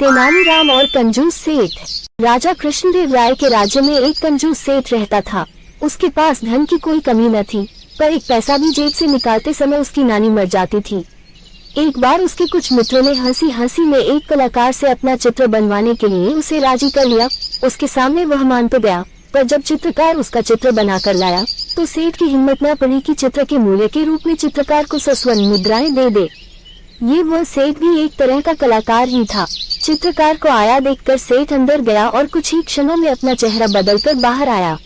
तेनालीराम और कंजूस सेठ। राजा कृष्णदेव राय के राज्य में एक कंजूस सेठ रहता था। उसके पास धन की कोई कमी न थी, पर एक पैसा भी जेब से निकालते समय उसकी नानी मर जाती थी। एक बार उसके कुछ मित्रों ने हंसी हंसी में एक कलाकार से अपना चित्र बनवाने के लिए उसे राजी कर लिया। उसके सामने वह मान तो गया, पर जब चित्रकार उसका चित्र बनाकर लाया तो सेठ की हिम्मत न पड़ी कि चित्र के मूल्य के रूप में चित्रकार को 100 स्वर्ण मुद्राएं दे। ये वह सेठ भी एक तरह का कलाकार ही था। चित्रकार को आया देखकर सेठ अंदर गया और कुछ ही क्षणों में अपना चेहरा बदलकर बाहर आया।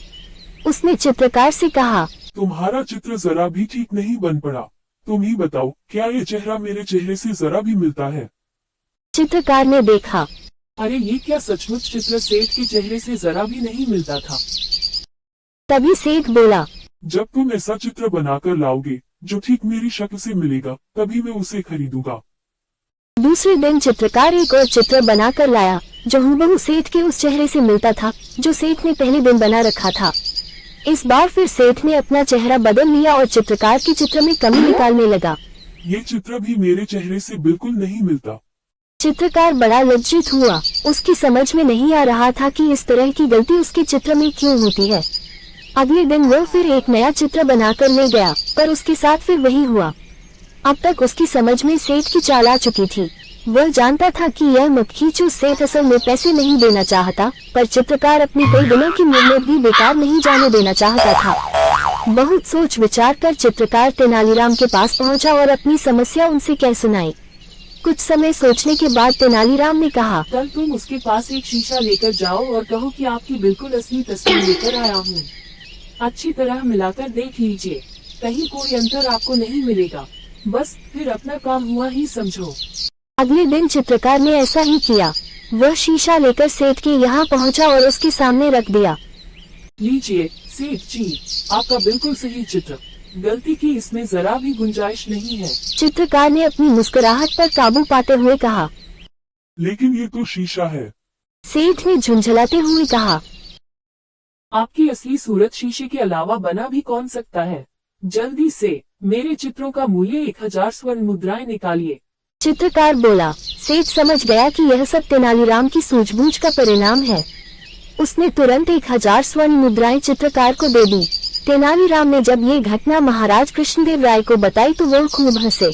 उसने चित्रकार से कहा, तुम्हारा चित्र जरा भी ठीक नहीं बन पड़ा। तुम ही बताओ, क्या ये चेहरा मेरे चेहरे से जरा भी मिलता है? चित्रकार ने देखा, अरे ये क्या सचमुच चित्र सेठ के चेहरे से जरा भी नहीं मिलता था। तभी सेठ बोला, जब तुम ऐसा चित्र बनाकर लाओगे जो ठीक मेरी शक्ल से मिलेगा, तभी मैं उसे खरीदूंगा। दूसरे दिन चित्रकार एक और चित्र बनाकर लाया जो हूबहू सेठ के उस चेहरे से मिलता था जो सेठ ने पहले दिन बना रखा था। इस बार फिर सेठ ने अपना चेहरा बदल लिया और चित्रकार के चित्र में कमी निकालने लगा। ये चित्र भी मेरे चेहरे से बिल्कुल नहीं मिलता। चित्रकार बड़ा लज्जित हुआ। उसकी समझ में नहीं आ रहा था कि इस तरह की गलती उसके चित्र में क्यों होती है। अगले दिन वह फिर एक नया चित्र बनाकर ले गया, पर उसके साथ फिर वही हुआ। अब तक उसकी समझ में सेठ की चाल आ चुकी थी। वह जानता था कि यह मक्खीचू सेठ असल में पैसे नहीं देना चाहता, पर चित्रकार अपनी कई दिनों की मेहनत भी बेकार नहीं जाने देना चाहता था। बहुत सोच विचार कर चित्रकार तेनालीराम के पास पहुंचा और अपनी समस्या उनसे कह सुनाई। कुछ समय सोचने के बाद तेनालीराम ने कहा, कल तुम उसके पास एक शीशा लेकर जाओ और कहो कि आपकी बिल्कुल असली तस्वीर लेकर आया हूँ। अच्छी तरह मिलाकर देख लीजिए, कहीं कोई अंतर आपको नहीं मिलेगा। बस फिर अपना काम हुआ ही समझो। अगले दिन चित्रकार ने ऐसा ही किया। वह शीशा लेकर सेठ के यहाँ पहुँचा और उसके सामने रख दिया। लीजिए सेठ जी, आपका बिल्कुल सही चित्र, गलती की इसमें जरा भी गुंजाइश नहीं है। चित्रकार ने अपनी मुस्कुराहट पर काबू पाते हुए कहा, लेकिन ये तो शीशा है। सेठ ने झुंझलाते हुए कहा, आपकी असली सूरत शीशे के अलावा बना भी कौन सकता है। जल्दी से मेरे चित्रों का मूल्य 1000 स्वर्ण मुद्राएं निकालिए। चित्रकार बोला। सेठ समझ गया कि यह सब तेनालीराम की सूझबूझ का परिणाम है। उसने तुरंत 1000 स्वर्ण मुद्राएं चित्रकार को दे दी। तेनालीराम ने जब ये घटना महाराज कृष्णदेव राय को बताई तो वह खूब हंसे।